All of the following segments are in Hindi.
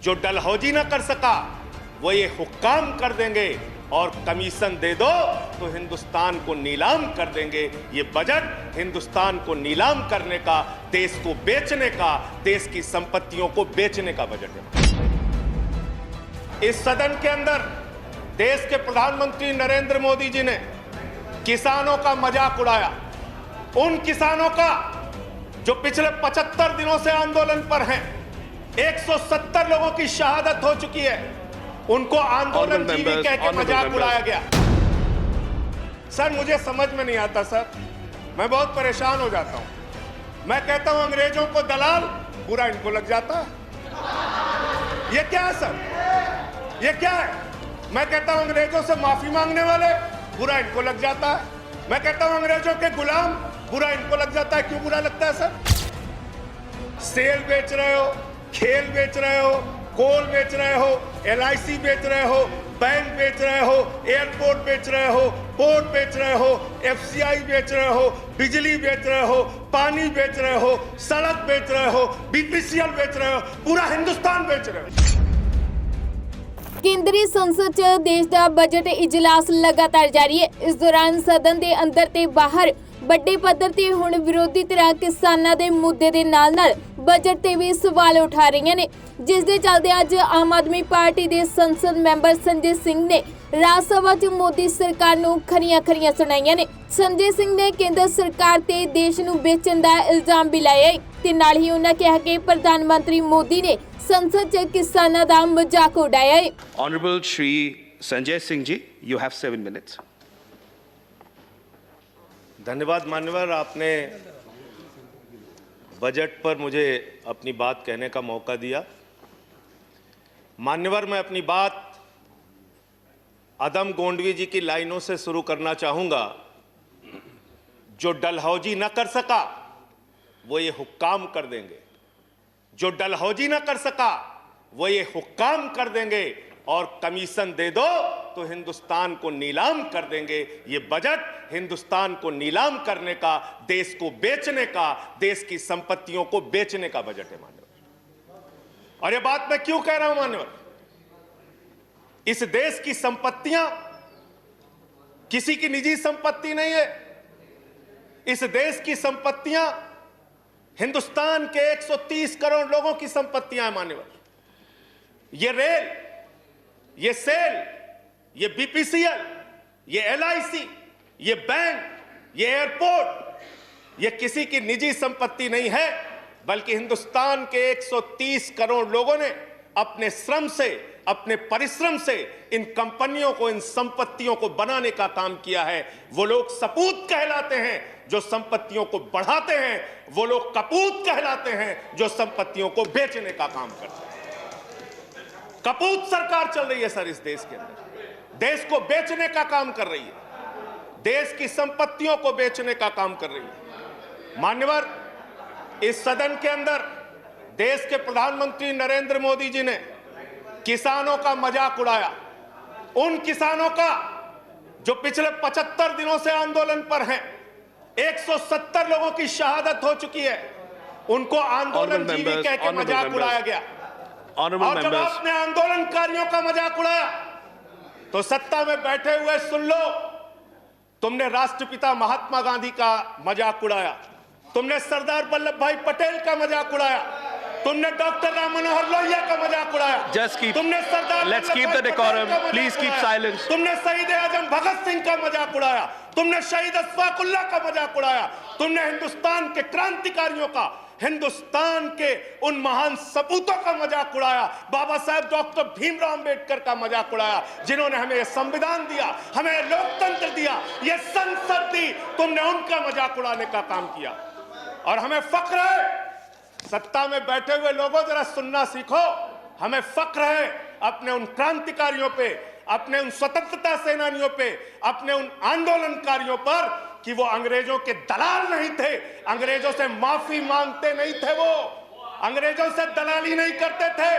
जो डलहौजी न कर सका वो ये हुक्काम कर देंगे, और कमीशन दे दो तो हिंदुस्तान को नीलाम कर देंगे। ये बजट हिंदुस्तान को नीलाम करने का, देश को बेचने का, देश की संपत्तियों को बेचने का बजट है। इस सदन के अंदर देश के प्रधानमंत्री नरेंद्र मोदी जी ने किसानों का मजाक उड़ाया, उन किसानों का जो पिछले 75 दिनों से आंदोलन पर हैं। 170 लोगों की शहादत हो चुकी है, उनको आंदोलन जीवी कह के मजाक उड़ाया गया। सर मुझे समझ में नहीं आता सर, मैं बहुत परेशान हो जाता हूं। मैं कहता हूं अंग्रेजों को दलाल, बुरा इनको लग जाता है। ये क्या है सर, ये क्या है? मैं कहता हूं अंग्रेजों से माफी मांगने वाले, बुरा इनको लग जाता है। मैं कहता हूं अंग्रेजों के गुलाम, बुरा इनको लग जाता है। क्यों बुरा लगता है सर? सेल बेच रहे हो, खेल बेच रहे हो, कोल बेच रहे हो, LIC बेच रहे हो, बैंक बेच रहे हो, एयरपोर्ट बेच रहे हो, पोर्ट बेच रहे हो, FCI बेच रहे हो, बिजली बेच रहे हो, पानी बेच रहे हो, सड़क बेच रहे हो, BPCL बेच रहे हो, पूरा हिंदुस्तान बेच रहे हो। केंद्रीय संसद च देश का बजट इजलास लगातार जारी है। इस दौरान सदन के अंदर ते बाहर ਵੱਡੇ ਪੱਧਰ ਤੇ ਹੁਣ ਵਿਰੋਧੀ ਧਿਰਾਂ ਕਿਸਾਨਾਂ ਦੇ ਮੁੱਦੇ ਦੇ ਨਾਲ-ਨਾਲ ਬਜਟ ਤੇ ਵੀ ਸਵਾਲ ਉਠਾ ਰਹੀਆਂ ਨੇ, ਜਿਸ ਦੇ ਚੱਲਦੇ ਅੱਜ ਆਮ ਆਦਮੀ ਪਾਰਟੀ ਦੇ ਸੰਸਦ ਮੈਂਬਰ ਸੰਜੇ ਸਿੰਘ ਨੇ ਰਾਜ ਸਭਾ 'ਚ ਮੋਦੀ ਸਰਕਾਰ ਨੂੰ ਖਰੀਆਂ ਸੁਣਾਈਆਂ ਨੇ। ਸੰਜੇ ਸਿੰਘ ਨੇ ਕੇਂਦਰ ਸਰਕਾਰ ਤੇ ਦੇਸ਼ ਨੂੰ ਵੇਚਣ ਦਾ ਇਲਜ਼ਾਮ ਵੀ ਲਾਇਆ ਤੇ ਨਾਲ ਹੀ ਉਹਨਾਂ ਕਿਹਾ ਕਿ ਪ੍ਰਧਾਨ ਮੰਤਰੀ ਮੋਦੀ ਨੇ संसद च किसानों का मजाक उड़ाया है। Honorable Shri Sanjay Singh ji, you have 7 minutes. धन्यवाद मान्यवर, आपने बजट पर मुझे अपनी बात कहने का मौका दिया। मान्यवर, मैं अपनी बात अदम गोंडवी जी की लाइनों से शुरू करना चाहूंगा। जो डलहौजी न कर सका वो ये हुक्काम कर देंगे, जो डलहौजी न कर सका वो ये हुक्काम कर देंगे, और कमीशन दे दो तो हिंदुस्तान को नीलाम कर देंगे। ये बजट हिंदुस्तान को नीलाम करने का, देश को बेचने का, देश की संपत्तियों को बेचने का बजट है मान्यवर। और ये बात मैं क्यों कह रहा हूं मान्यवर? इस देश की संपत्तियां किसी की निजी संपत्ति नहीं है। इस देश की संपत्तियां हिंदुस्तान के 130 करोड़ लोगों की संपत्तियां हैं मान्यवर। ये रेल, ये सेल, ये BPCL, ये LIC, ये बैंक, ये एयरपोर्ट, ये किसी की निजी संपत्ति नहीं है, बल्कि हिंदुस्तान के 130 करोड़ लोगों ने अपने श्रम से, अपने परिश्रम से इन कंपनियों को, इन संपत्तियों को बनाने का काम किया है। वो लोग सपूत कहलाते हैं जो संपत्तियों को बढ़ाते हैं, वो लोग कपूत कहलाते हैं जो संपत्तियों को बेचने का काम करते हैं। कपूत सरकार चल रही है सर इस देश के अंदर, देश को बेचने का काम कर रही है, देश की संपत्तियों को बेचने का काम कर रही है। मान्यवर, इस सदन के अंदर देश के प्रधानमंत्री नरेंद्र मोदी जी ने किसानों का मजाक उड़ाया, उन किसानों का जो पिछले 75 दिनों से आंदोलन पर हैं। 170 लोगों की शहादत हो चुकी है, उनको आंदोलन जीवी कह के मजाक उड़ाया गया। और जब आपने आंदोलनकारियों का मजाक उड़ाया तो सत्ता में बैठे हुए सुन लो, तुमने राष्ट्रपिता महात्मा गांधी का मजाक उड़ाया, तुमने सरदार वल्लभ भाई पटेल का मजाक उड़ाया, तुमने डॉक्टर राम मनोहर लोहिया का मजाक उड़ाया, तुमने सरदार Let's keep the decorum. Please keep silence. तुमने शहीद आजम भगत सिंह का मजाक उड़ाया, तुमने शहीद अशफाक उल्लाह का मजाक उड़ाया, तुमने हिंदुस्तान के क्रांतिकारियों का, हिंदुस्तान के उन महान सपूतों का मजाक उड़ाया, बाबा साहब डॉक्टर भीमराव अंबेडकर का मजाक उड़ाया, जिन्होंने हमें यह संविधान दिया, हमें लोकतंत्र दिया, यह संसद दी। तुमने उनका मजाक उड़ाने का काम किया। और हमें फख्र है, सत्ता में बैठे हुए लोगों जरा सुनना सीखो, हमें फख्र है अपने उन क्रांतिकारियों पे, अपने उन स्वतंत्रता सेनानियों पे, अपने उन आंदोलनकारियों पर कि वो अंग्रेजों के दलाल नहीं थे, अंग्रेजों से माफी मांगते नहीं थे, वो अंग्रेजों से दलाली नहीं करते थे,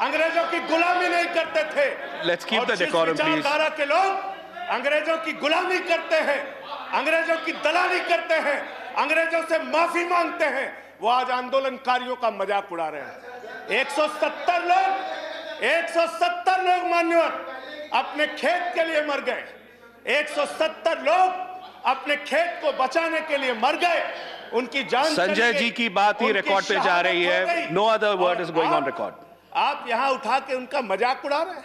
अंग्रेजों की गुलामी नहीं करते थे। Let's keep the decorum, please. विचारधारा के लोग अंग्रेजों की गुलामी करते हैं, अंग्रेजों की दलाली करते हैं, अंग्रेजों से माफी मांगते हैं, वो आज आंदोलनकारियों का मजाक उड़ा रहे हैं। 170 लोग 170 लोग मान्यवर अपने खेत के लिए मर गए। 170 लोग अपने खेत को बचाने के लिए मर गए। उनकी जान संजय जी की बात ही रिकॉर्ड पे जा रही है। No other word is going on record. आप यहां उठा के उनका मजाक उड़ा रहे हैं,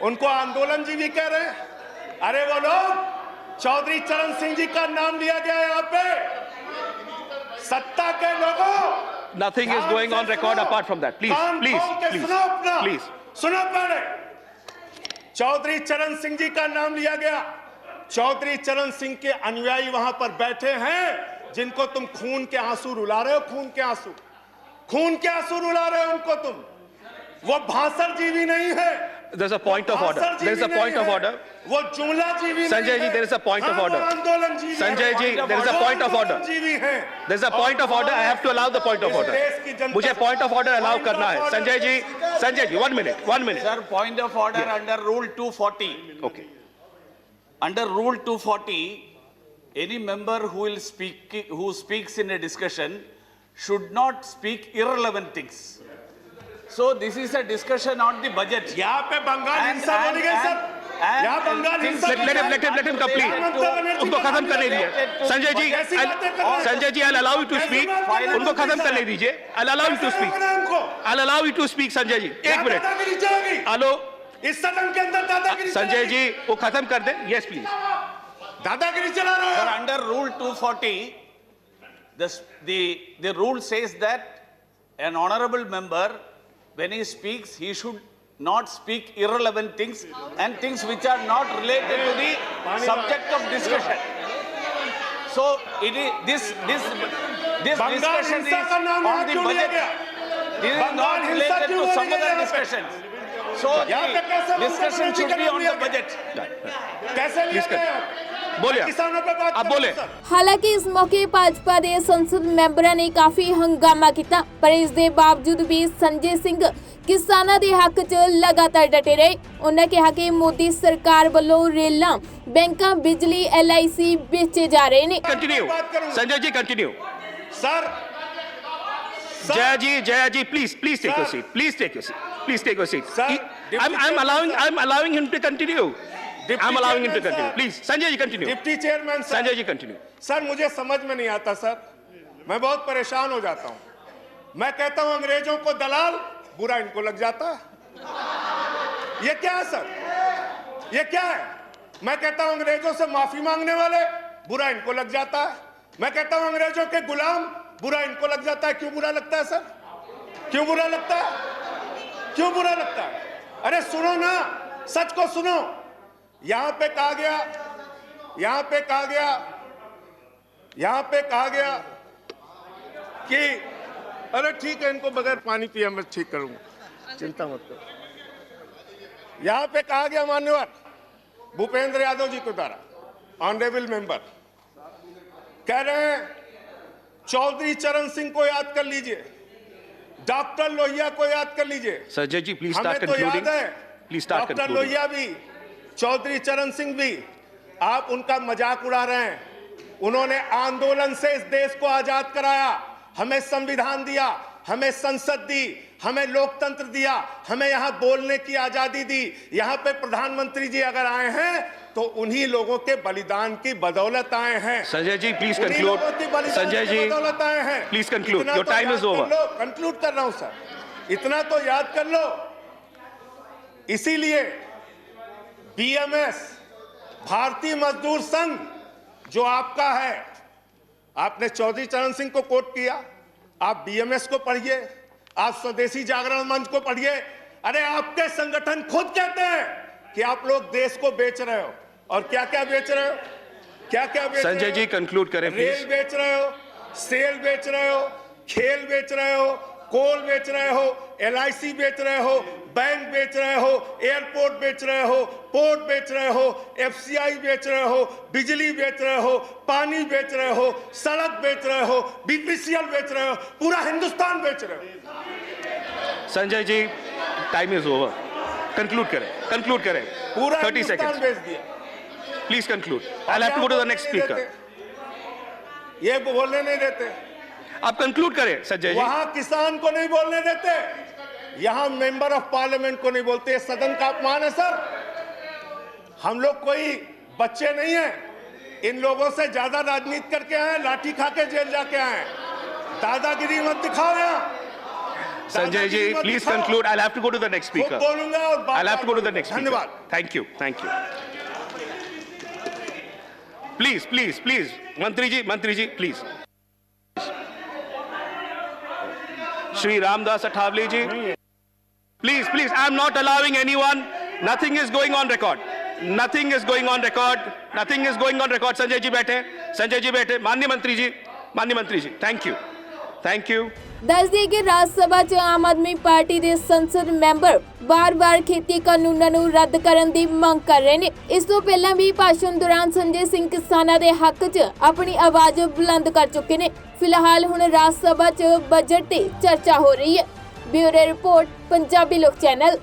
उनको आंदोलन जी भी कह रहे हैं। अरे वो लोग चौधरी चरण सिंह जी का नाम लिया गया यहाँ पे। सत्ता के लोगों, nothing is going on record apart from that. Please please please please सुनो पहले। चौधरी चरण सिंह जी का नाम लिया गया। चौधरी चरण सिंह के अनुयायी वहां पर बैठे हैं जिनको तुम खून के आंसू रुला रहे हो। खून के आंसू रुला रहे हो उनको तुम। वो भाषण जीवी नहीं है। There's a point of order. There's a point of order. वो जुमला जीवी नहीं है। Sanjay ji, there is a point of order. आंदोलन जीवी। Sanjay ji, there is a point of order. जीवी है। There's a point of order. I have to allow the point of order. मुझे point of order allow करना है। Sanjay ji, 1 minute. Sir, point of order under Rule 240. Okay. Under Rule 240, any member who speaks in a discussion should not speak irrelevant things. So this is a discussion on the budget. यहाँ पे बंगाल हिंसा बोली गई सर। यहाँ बंगाल हिंसा। Let him complete. उनको खत्म करने दीजिए। Sanjay ji, I'll allow you to speak. उनको खत्म करने दीजिए। I'll allow you to speak. I'll allow you to speak, Sanjay ji. 1 minute. Hello. इस सदन के अंदर दादागिरी। संजय जी, वो खत्म कर दे। Yes, please. दादागिरी चला रहे हो। Sir, under Rule 240, the rule says that an honorable member, when he speaks, he should not speak irrelevant things and things which are not related to the subject of discussion. So it is this discussion is on the budget. This is not related to some other discussions. So the discussion should be on the budget. कैसे लिया गया? बोलिए, किसानों पे बात आप बोले। ਹਾਲਾਂਕਿ ਇਸ ਮੌਕੇ ਭਾਜਪਾ ਦੇ ਸੰਸਦ ਮੈਂਬਰਾਂ ਨੇ ਕਾਫੀ ਹੰਗਾਮਾ ਕੀਤਾ, ਪਰ ਇਸ ਦੇ ਬਾਵਜੂਦ ਵੀ ਸੰਜੇ ਸਿੰਘ ਕਿਸਾਨਾਂ ਦੇ ਹੱਕ 'ਚ ਲਗਾਤਾਰ ਡਟੇ ਰਹੇ। ਉਹਨਾਂ ਕਿਹਾ ਕਿ ਮੋਦੀ ਸਰਕਾਰ ਵੱਲੋਂ ਰੇਲਾਂ, ਬੈਂਕਾਂ, ਬਿਜਲੀ, LIC ਵੇਚੇ ਜਾ ਰਹੇ ਨੇ। Continue. Sanjay ji, continue. Sir Jaya ji, please take your seat. Please take your seat. Sir, I'm allowing him to continue. I'm allowing him to continue. Please, Sanjay ji, continue. Deputy chairman sir. Sanjay ji, continue. Sir मुझे समझ में नहीं आता सर, मैं बहुत परेशान हो जाता हूं। मैं कहता हूं अंग्रेजों को दलाल, बुरा इनको लग जाता है। ये क्या है सर? ये क्या है? मैं कहता हूं अंग्रेजों से माफी मांगने वाले, बुरा इनको लग जाता है। मैं कहता हूं अंग्रेजों के गुलाम, बुरा इनको लग जाता है। क्यों बुरा लगता है सर? क्यों बुरा लगता है? क्यों बुरा लगता है? अरे सुनो ना, सच को सुनो। यहां पे कहा गया कि अरे ठीक है, इनको बगैर पानी पिए मैं ठीक करूंगा, चिंता मत करो। यहां पे कहा गया मान्यवर भूपेंद्र यादव जी के द्वारा, ऑनरेबल मेंबर कह रहे हैं चौधरी चरण सिंह को याद कर लीजिए, डॉक्टर लोहिया को याद कर लीजिए। Sanjay ji, please start हमें तो concluding. याद है Please start doctor concluding. Lohia भी, चौधरी चरण सिंह भी। आप उनका मजाक उड़ा रहे हैं। उन्होंने आंदोलन से इस देश को आजाद कराया, हमें संविधान दिया, हमें संसद दी, हमें लोकतंत्र दिया, हमें यहां बोलने की आजादी दी। यहां पे प्रधानमंत्री जी अगर आए हैं तो उन्हीं लोगों के बलिदान की बदौलत आए हैं। Sanjay ji, please उन्हीं conclude. लोगों की बलिदान Sanjay की ji, बदौलत आए हैं। please conclude. इतना Your तो time is याद कर over. लो, कंक्लूड कर रहा हूं सर, इतना तो याद कर लो। इसीलिए BMS, भारतीय मजदूर संघ जो आपका है, आपने चौधरी चरण सिंह को कोट किया, आप BMS को पढ़िए, आप स्वदेशी जागरण मंच को पढ़िए। अरे आपके संगठन खुद कहते हैं कि आप लोग देश को बेच रहे हो। और क्या क्या बेच रहे हो? क्या क्या बेच रहे हो? संजय जी, कंक्लूड करें रेल प्लीज। बेच रहे हो, सेल बेच रहे हो, खेल बेच रहे हो, कोल बेच रहे हो, LIC बेच रहे हो, बैंक बेच रहे हो, एयरपोर्ट बेच रहे हो, पोर्ट बेच रहे हो, FCI बेच रहे हो, बिजली बेच रहे हो, पानी बेच रहे हो, सड़क बेच रहे हो, BPCL बेच रहे हो, पूरा हिंदुस्तान बेच रहे हो। Sanjay ji, time is over. Conclude करें। पूरा 30 हिंदुस्तान seconds. बेच दिया। Please conclude. I'll have to go to the next speaker. ये बोलने नहीं देते। आप कंक्लूड करें संजय जी। वहां किसान को नहीं बोलने देते, यहां मेंबर ऑफ पार्लियामेंट को नहीं बोलते, ये सदन का अपमान है सर। हम लोग कोई बच्चे नहीं हैं, इन लोगों से ज्यादा राजनीति करके आए, लाठी खा के जेल जाके आए। दादागिरी मत दिखाओ यहाँ। Sanjay ji, please conclude. I'll have to go to the next speaker. बोलूंगा और बात I'll have to go to the next speaker. धन्यवाद। Thank you. Thank you. Please, please, please. Mantri ji, please. Shri Ramdas Athavale ji. Please, please. I'm not allowing anyone. Nothing is going on record. Nothing is going on record. Nothing is going on record. Sanjay ji बैठे. Sanjay ji बैठे. माननीय मंत्री जी. Thank you. Thank you. ਦੱਸ ਦਈਏ ਕਿ ਰਾਜ ਸਭਾ 'ਚ ਆਮ ਆਦਮੀ ਪਾਰਟੀ ਦੇ ਸੰਸਦ ਮੈਂਬਰ ਬਾਰ-ਬਾਰ ਖੇਤੀ ਕਾਨੂੰਨਾਂ ਨੂੰ ਰੱਦ ਕਰਨ ਦੀ ਮੰਗ ਕਰ ਰਹੇ ਨੇ। ਇਸ ਤੋਂ ਪਹਿਲਾਂ ਵੀ ਭਾਸ਼ਣ ਦੌਰਾਨ ਸੰਜੇ ਸਿੰਘ ਕਿਸਾਨਾਂ ਦੇ ਹੱਕ 'ਚ ਆਪਣੀ ਆਵਾਜ਼ ਬੁਲੰਦ ਕਰ ਚੁੱਕੇ ਨੇ। ਫਿਲਹਾਲ ਹੁਣ ਰਾਜ ਸਭਾ 'ਚ ਬਜਟ ਤੇ ਚਰਚਾ ਹੋ ਰਹੀ ਹੈ। ਬਿਊਰੋ ਰਿਪੋਰਟ, ਪੰਜਾਬੀ ਲੋਕ ਚੈਨਲ।